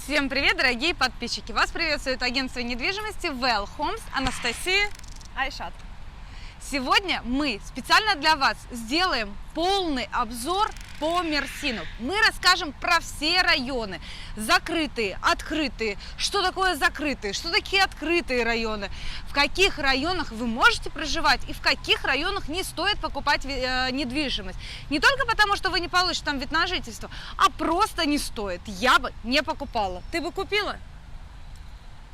Всем привет, дорогие подписчики! Вас приветствует агентство недвижимости Well Homes, Анастасия, Айшат. Сегодня мы специально для вас сделаем полный обзор по Мерсину. Мы расскажем про все районы, закрытые, открытые, что такое закрытые, что такие открытые районы, в каких районах вы можете проживать и в каких районах не стоит покупать недвижимость. Не только потому, что вы не получите там вид на жительство, а просто не стоит. Я бы не покупала. Ты бы купила?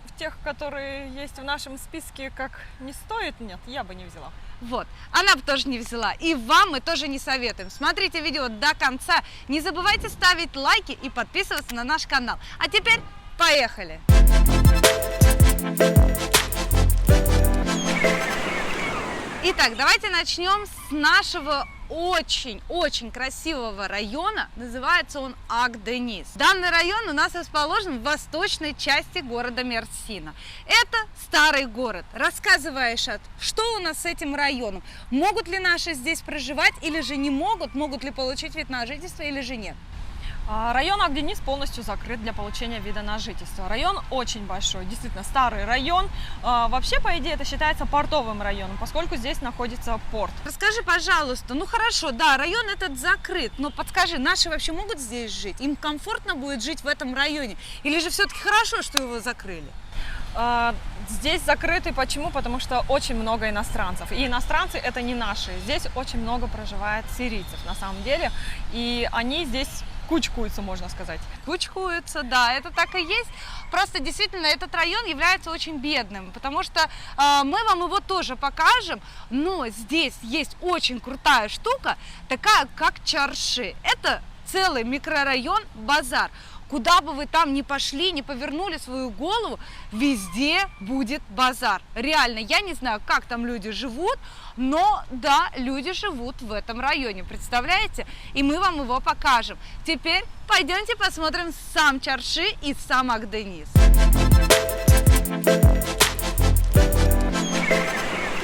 В тех, которые есть в нашем списке, как не стоит, нет, я бы не взяла. Вот, она бы тоже не взяла. И вам мы тоже не советуем. Смотрите видео до конца. Не забывайте ставить лайки и подписываться на наш канал. А теперь поехали! Итак, давайте начнем с нашего очень красивого района. Называется он Ак-Денис. Данный район у нас расположен в восточной части города Мерсина. Это старый город. Рассказывай, Айшат, что у нас с этим районом? Могут ли наши здесь проживать или же не могут? Могут ли получить вид на жительство или же нет? Район Ак-Денис полностью закрыт для получения вида на жительство. Район очень большой, действительно старый район. Вообще, по идее, это считается портовым районом, поскольку здесь находится порт. Расскажи, пожалуйста, ну хорошо, да, район этот закрыт, но подскажи, наши вообще могут здесь жить? Им комфортно будет жить в этом районе? Или же все-таки хорошо, что его закрыли? Здесь закрыты. Почему? Потому что очень много иностранцев. И иностранцы это не наши. Здесь очень много проживает сирийцев на самом деле. И они здесь кучкуются, можно сказать. Кучкуются, да, это так и есть. Просто действительно этот район является очень бедным, потому что мы вам его тоже покажем, но здесь есть очень крутая штука, такая как Чарши. Это целый микрорайон базар. Куда бы вы там ни пошли, ни повернули свою голову, везде будет базар. Реально, я не знаю, как там люди живут, но да, люди живут в этом районе, представляете? И мы вам его покажем. Теперь пойдемте посмотрим сам Чарши и сам Ак-Денис.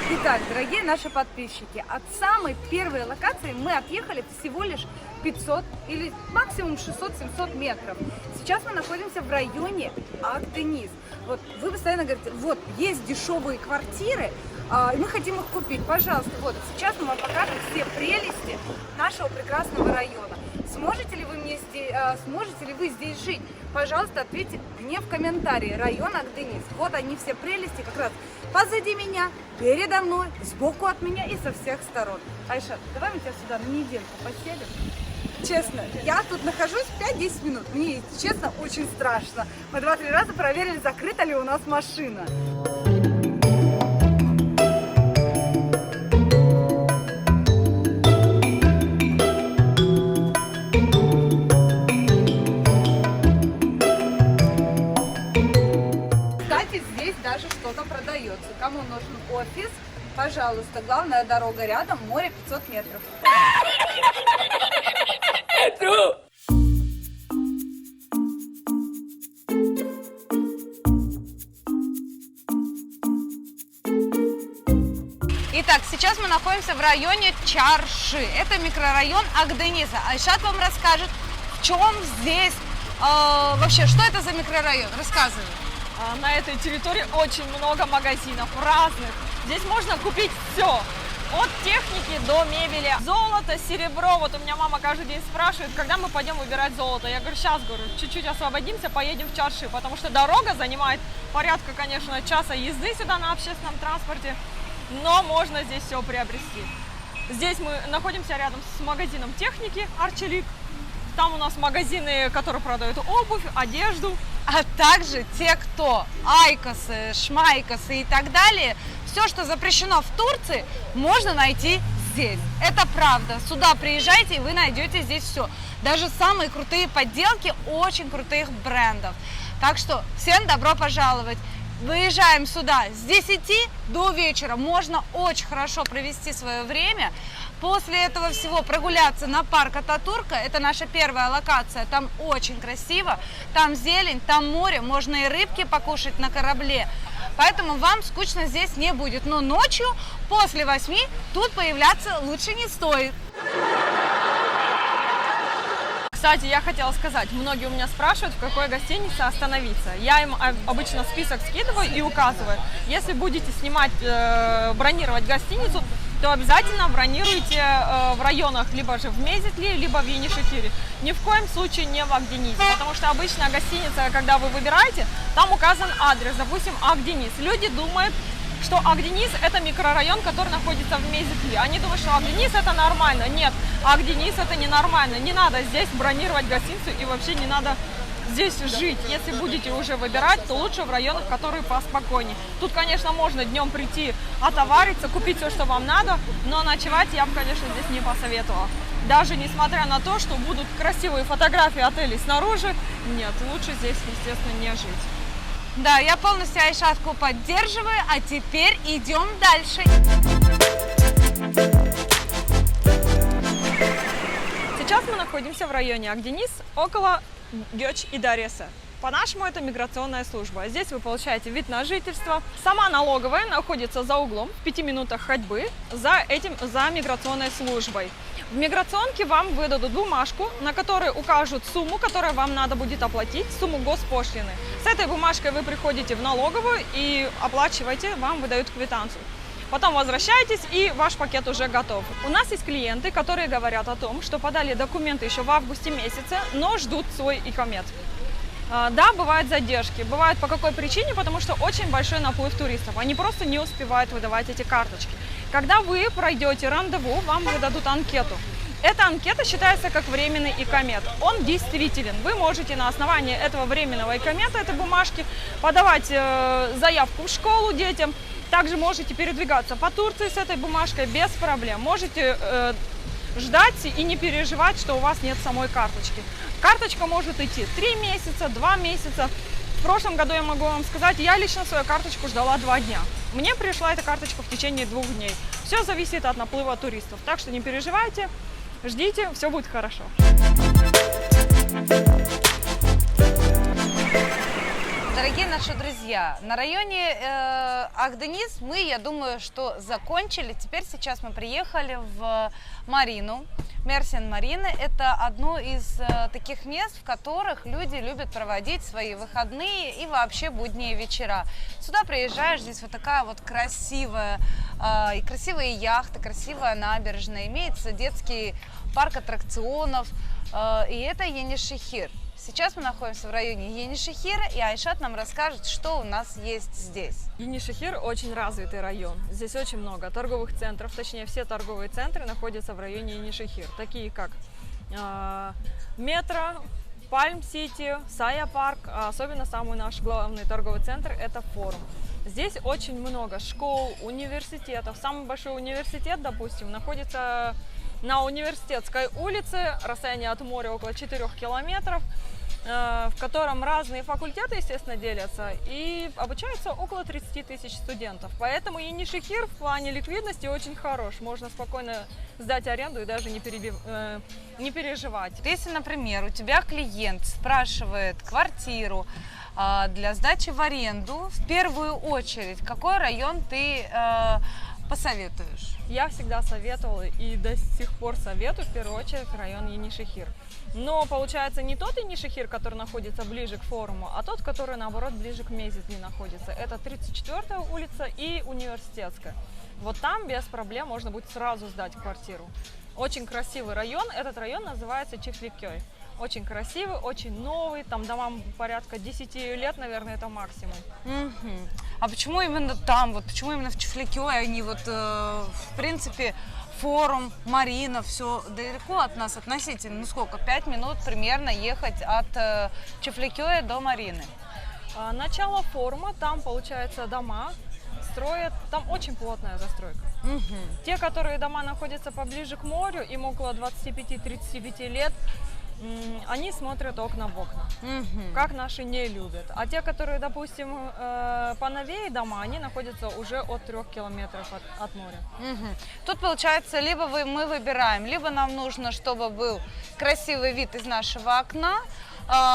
Итак, дорогие наши подписчики, от самой первой локации мы отъехали всего лишь 500 или максимум 600-700 метров. Сейчас мы находимся в районе Ак-Денис. Вот вы постоянно говорите, вот есть дешевые квартиры, и мы хотим их купить. Пожалуйста, вот сейчас мы вам покажем все прелести нашего прекрасного района. Сможете ли вы здесь жить? Пожалуйста, ответьте мне в комментарии. Район Ак-Денис. Вот они все прелести как раз позади меня, передо мной, сбоку от меня и со всех сторон. Айша, давай мы тебя сюда на недельку поселим. Честно, я тут нахожусь 5-10 минут. Мне, честно, очень страшно. Мы 2-3 раза проверили, закрыта ли у нас машина. Кстати, здесь даже что-то продается. Кому нужен офис, пожалуйста, главная дорога рядом, море 500 метров. Итак, сейчас мы находимся в районе Чарши. Это микрорайон Ак-Дениса. Айшат вам расскажет, в чем здесь, вообще, что это за микрорайон. Рассказывай. На этой территории очень много магазинов разных. Здесь можно купить все. От техники до мебели. Золото, серебро. Вот у меня мама каждый день спрашивает, когда мы пойдем выбирать золото. Я говорю, сейчас, чуть-чуть освободимся, поедем в Чарши. Потому что дорога занимает порядка, конечно, часа езды сюда на общественном транспорте. Но можно здесь все приобрести. Здесь мы находимся рядом с магазином техники Арчелик. Там у нас магазины, которые продают обувь, одежду. А также те, кто айкосы, шмайкосы и так далее, все, что запрещено в Турции, можно найти здесь. Это правда. Сюда приезжайте, и вы найдете здесь все. Даже самые крутые подделки очень крутых брендов. Так что всем добро пожаловать. Выезжаем сюда с 10 до вечера. Можно очень хорошо провести свое время. После этого всего прогуляться на парк Ататурка. Это наша первая локация. Там очень красиво. Там зелень, там море. Можно и рыбки покушать на корабле. Поэтому вам скучно здесь не будет. Но ночью после 8 тут появляться лучше не стоит. Кстати, я хотела сказать, многие у меня спрашивают, в какой гостинице остановиться. Я им обычно список скидываю и указываю. Если будете снимать, бронировать гостиницу, то обязательно бронируйте в районах либо же в Мезетле, либо в Енишехире. Ни в коем случае не в Акденисе, потому что обычная гостиница, когда вы выбираете, там указан адрес, допустим, Акденис. Люди думают, что Акденис – это микрорайон, который находится в Мезетле. Они думают, что Акденис – это нормально. Нет, Акденис – это ненормально. Не надо здесь бронировать гостиницу и вообще не надо здесь жить. Если будете уже выбирать, то лучше в районах, которые поспокойнее. Тут, конечно, можно днем прийти, отовариться, купить все, что вам надо, но ночевать я бы, конечно, здесь не посоветовала. Даже несмотря на то, что будут красивые фотографии отелей снаружи, нет, лучше здесь, естественно, не жить. Да, я полностью Айшатку поддерживаю, а теперь идем дальше. Сейчас мы находимся в районе Акденис, около Гёч и Дареса. По-нашему это миграционная служба. Здесь вы получаете вид на жительство. Сама налоговая находится за углом, в 5 минутах ходьбы за миграционной службой. В миграционке вам выдадут бумажку, на которой укажут сумму, которую вам надо будет оплатить, сумму госпошлины. С этой бумажкой вы приходите в налоговую и оплачиваете, вам выдают квитанцию. Потом возвращаетесь, и ваш пакет уже готов. У нас есть клиенты, которые говорят о том, что подали документы еще в августе месяце, но ждут свой икомет. Да, бывают задержки. Бывают по какой причине? Потому что очень большой наплыв туристов. Они просто не успевают выдавать эти карточки. Когда вы пройдете рандеву, вам выдадут анкету. Эта анкета считается как временный икомет. Он действителен. Вы можете на основании этого временного икомета, этой бумажки, подавать заявку в школу детям. Также можете передвигаться по Турции с этой бумажкой без проблем. Можете ждать и не переживать, что у вас нет самой карточки. Карточка может идти 3 месяца, 2 месяца. В прошлом году, я могу вам сказать, я лично свою карточку ждала 2 дня. Мне пришла эта карточка в течение 2 дней. Все зависит от наплыва туристов. Так что не переживайте, ждите, все будет хорошо. Дорогие наши друзья, на районе Акденис мы, я думаю, что закончили. Теперь сейчас мы приехали в Марину. Мерсин Марина – это одно из таких мест, в которых люди любят проводить свои выходные и вообще будние вечера. Сюда приезжаешь, здесь вот такая вот красивая, и красивые яхты, красивая набережная, имеется детский парк аттракционов, и это Енишехир. Сейчас мы находимся в районе Енишехира, и Айшат нам расскажет, что у нас есть здесь. Енишехир очень развитый район. Здесь очень много торговых центров, точнее все торговые центры находятся в районе Енишехир, такие как Метро, Пальм-Сити, Сая-парк, а особенно самый наш главный торговый центр – это Форум. Здесь очень много школ, университетов. Самый большой университет, допустим, находится на Университетской улице, расстояние от моря около 4 километров, в котором разные факультеты, естественно, делятся, и обучается около 30 тысяч студентов. Поэтому Енишехир в плане ликвидности очень хорош. Можно спокойно сдать аренду и даже не переживать. Если, например, у тебя клиент спрашивает квартиру для сдачи в аренду, в первую очередь, какой район ты посоветуешь? Я всегда советовала и до сих пор советую в первую очередь район Енишехир. Но получается не тот Енишехир, который находится ближе к Форуму, а тот, который наоборот ближе к Мезетли находится. Это 34-я улица и Университетская. Вот там без проблем можно будет сразу сдать квартиру. Очень красивый район. Этот район называется Чифликёй. Очень красивый, очень новый, там домам порядка 10 лет, наверное, это максимум. А почему именно там, вот почему именно в Чифликёе, а не вот, в принципе, Форум, Марина, все далеко от нас относительно, ну сколько, 5 минут примерно ехать от Чифликёя до Марины? Начало Форума, там, получается, дома строят, там очень плотная застройка. Те, которые дома находятся поближе к морю, им около 25-35 лет, они смотрят окна в окна, как наши не любят. А те, которые, допустим, поновее дома, они находятся уже от 3 километров от моря. Тут, получается, либо мы выбираем, либо нам нужно, чтобы был красивый вид из нашего окна,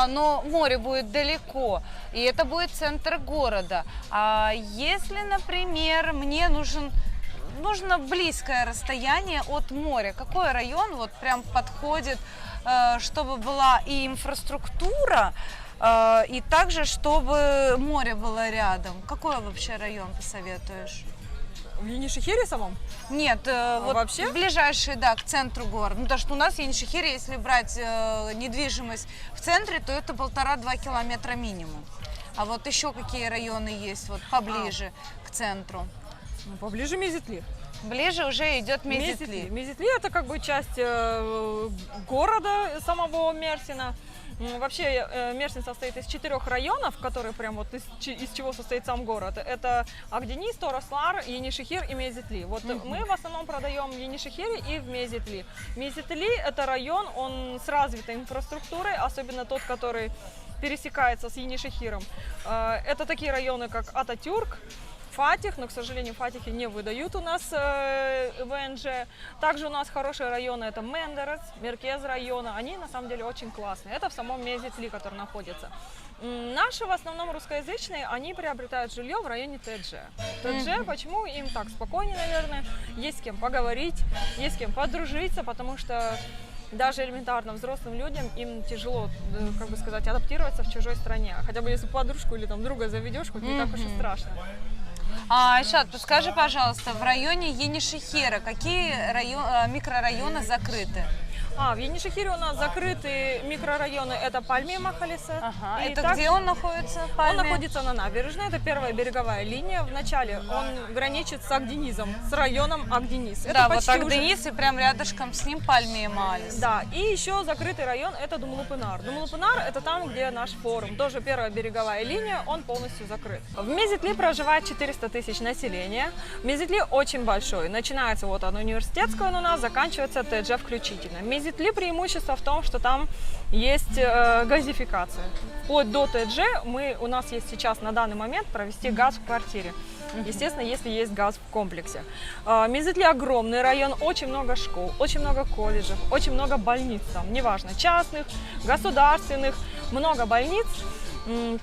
но море будет далеко, и это будет центр города. А если, например, мне нужно близкое расстояние от моря, какой район вот прям подходит чтобы была и инфраструктура, и также, чтобы море было рядом. Какой вообще район посоветуешь? В Енишехире самом? Нет, вот вообще? ближайший, да, к центру города. Ну, потому что у нас в Енишехире, если брать недвижимость в центре, то это 1,5-2 километра минимум. А вот еще какие районы есть вот поближе к центру? Ну, поближе Мезитли. Ближе уже идет Мезитли. Мезитли это как бы часть города самого Мерсина. Вообще Мерсин состоит из 4 районов, которые прям вот из чего состоит сам город. Это Агденис, Торослар, Енишехир и Мезитли. Вот мы в основном продаем в Енишехире и в Мезитли. Мезитли это район, он с развитой инфраструктурой, особенно тот, который пересекается с Енишехиром. Это такие районы, как Ататюрк, Фатих, но, к сожалению, Фатихи не выдают у нас ВНЖ. Также у нас хорошие районы, это Мендерец, Меркез района, они на самом деле очень классные. Это в самом Мезитли, который находится. Наши в основном русскоязычные, они приобретают жилье в районе ТДЖ. ТДЖ, почему им так спокойнее, наверное, есть с кем поговорить, есть с кем подружиться, потому что даже элементарно взрослым людям им тяжело, как бы сказать, адаптироваться в чужой стране. Хотя бы если подружку или там друга заведешь, хоть не так уж и страшно. Ишат, подскажи, пожалуйста, в районе Енишехира какие микрорайоны закрыты? В Енишехире у нас закрытые микрорайоны, это Пальми Махалисы. Ага. Это где он находится? Он находится на набережной, это первая береговая линия. Вначале он граничит с Агденизом, с районом Агденис. Да, вот Агденис и прям рядышком с ним Пальми и Малис. Да, и еще закрытый район это Думлупынар. Думлупынар это там, где наш форум, тоже первая береговая линия, он полностью закрыт. В Мезитли проживает 400 тысяч населения. Мезитли очень большой, начинается вот от университетского у нас, заканчивается ТДЖ включительно. Мезитли преимущество в том, что там есть газификация. Вплоть до ТДЖ у нас есть сейчас на данный момент провести газ в квартире. Естественно, если есть газ в комплексе. Мезитли огромный район, очень много школ, очень много колледжев, очень много больниц там, неважно, частных, государственных, много больниц.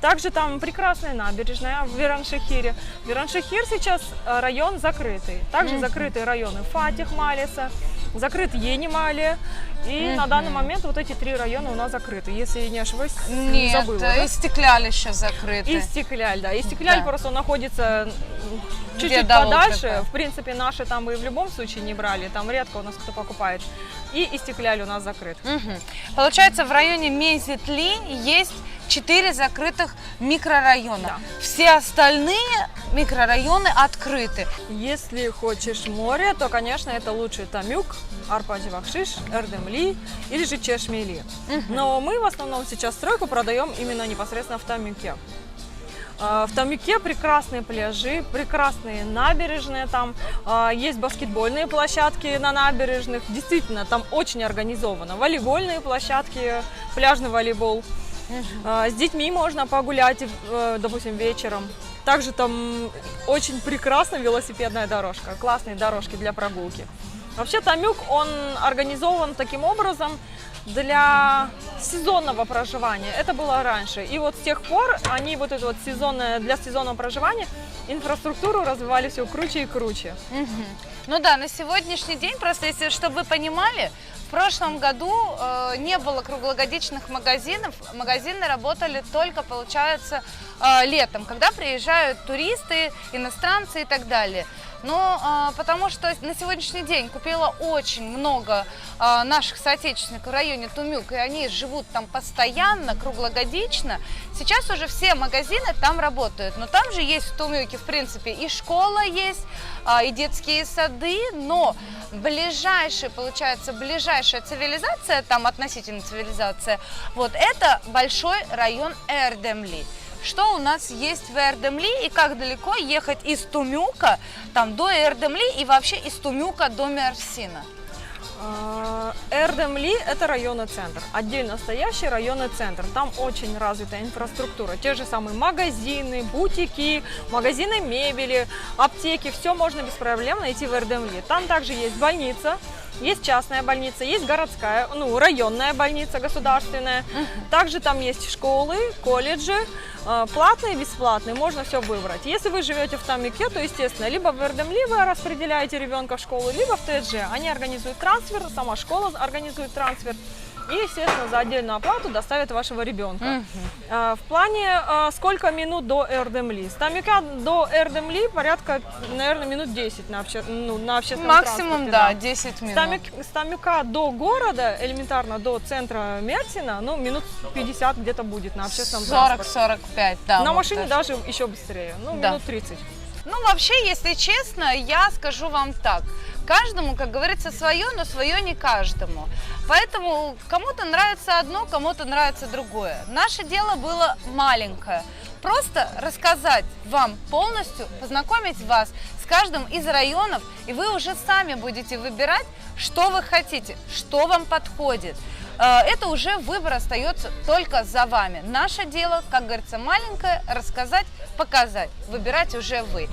Также там прекрасная набережная в Вираншехире. Вираншехир сейчас район закрытый. Также закрыты районы Фатих, Малиса, закрыт Ени-Малия. И на данный момент вот эти 3 района у нас закрыты, если я не ошибаюсь, не забыла. Нет, да? Истекляль еще закрыты. Истекляль, да. Истекляль просто находится чуть-чуть да, подальше. вот в принципе, наши там мы в любом случае не брали, там редко у нас кто покупает. И Истекляль у нас закрыт. Получается, в районе Мезитли есть 4 закрытых микрорайона. Да. Все остальные микрорайоны открыты. Если хочешь море, то, конечно, это лучше Тамюк, Арпаджи-Бахшиш, Эрдемли или же Чешмели. Но мы в основном сейчас стройку продаем именно непосредственно в Тамюке. В Тамюке прекрасные пляжи, прекрасные набережные, там есть баскетбольные площадки на набережных, действительно, там очень организовано. Волейбольные площадки, пляжный волейбол. С детьми можно погулять, допустим, вечером. Также там очень прекрасная велосипедная дорожка, классные дорожки для прогулки. Вообще Тамюк, он организован таким образом для сезонного проживания. Это было раньше. И вот с тех пор они вот это вот для сезонного проживания инфраструктуру развивали все круче и круче. Ну да, на сегодняшний день, просто если, чтобы вы понимали, в прошлом году не было круглогодичных магазинов. Магазины работали только, получается, летом, когда приезжают туристы, иностранцы и так далее. Но потому что на сегодняшний день купила очень много наших соотечественников в районе Тумюк, и они живут там постоянно, круглогодично. Сейчас уже все магазины там работают, но там же есть в Тумюке, в принципе, и школа есть, и детские сады, но ближайшая цивилизация, там относительно цивилизация, вот это большой район Эрдемли. Что у нас есть в Эрдемли и как далеко ехать из Тумюка там, до Эрдемли и вообще из Тумюка до Мерсина? Эрдемли – это районный центр, отдельно стоящий районный центр. Там очень развитая инфраструктура. Те же самые магазины, бутики, магазины мебели, аптеки. Все можно без проблем найти в Эрдемли. Там также есть больница. Есть частная больница, есть городская, районная больница государственная. Также там есть школы, колледжи, платные, бесплатные, можно все выбрать. Если вы живете в Тамюке, то, естественно, либо в Эрдемли вы распределяете ребенка в школу, либо в ТДЖ. Они организуют трансфер, сама школа организует трансфер. и, естественно, за отдельную оплату доставят вашего ребенка. В плане, сколько минут до Эрдемли? С Тамюка до Эрдемли порядка, наверное, минут 10 на общественном Максимум, транспорте. да, 10 минут. С Тамюка до города, элементарно до центра Мерсина, ну, минут 50 где-то будет на общественном транспорте. 40-45, да. На вот машине даже. даже еще быстрее, ну, Да. минут 30. Ну, вообще, если честно, я скажу вам так. Каждому, как говорится, свое, но свое не каждому. Поэтому кому-то нравится одно, кому-то нравится другое. Наше дело было маленькое. Просто рассказать вам полностью, познакомить вас с каждым из районов, и вы уже сами будете выбирать, что вы хотите, что вам подходит. Это уже выбор остается только за вами. Наше дело, как говорится, маленькое, рассказать, показать. Выбирать уже вы.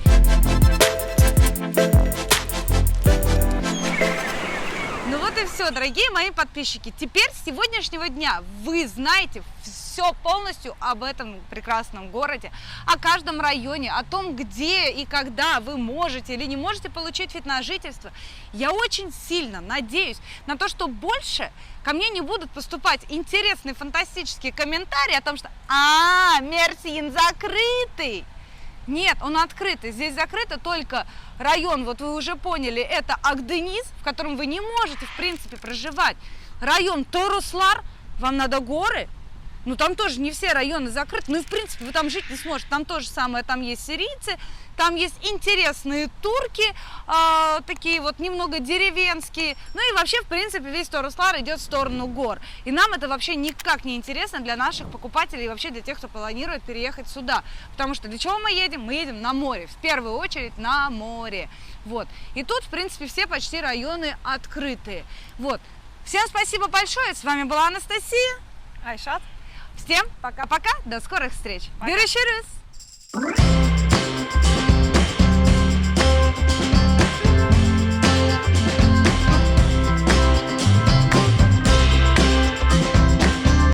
Ну вот и все, дорогие мои подписчики. Теперь с сегодняшнего дня вы знаете все полностью об этом прекрасном городе, о каждом районе, о том, где и когда вы можете или не можете получить вид на жительство. Я очень сильно надеюсь на то, что больше ко мне не будут поступать интересные фантастические комментарии о том, что Мерсин закрытый. Нет, он открытый. Здесь закрыто только район, вот вы уже поняли, это Акдениз, в котором вы не можете, в принципе, проживать. Район Торуслар, вам надо горы. Ну, там тоже не все районы закрыты. Ну, и, в принципе, вы там жить не сможете. Там то же самое, там есть сирийцы, там есть интересные турки, такие вот немного деревенские. Ну, и вообще, в принципе, весь Торуслар идет в сторону гор. И нам это вообще никак не интересно для наших покупателей и вообще для тех, кто планирует переехать сюда. Потому что для чего мы едем? Мы едем на море, в первую очередь на море. Вот. И тут, в принципе, все почти районы открытые. Вот. Всем спасибо большое. С вами была Анастасия. Айшат. Всем пока-пока, до скорых встреч. Пока. Görüşürüz.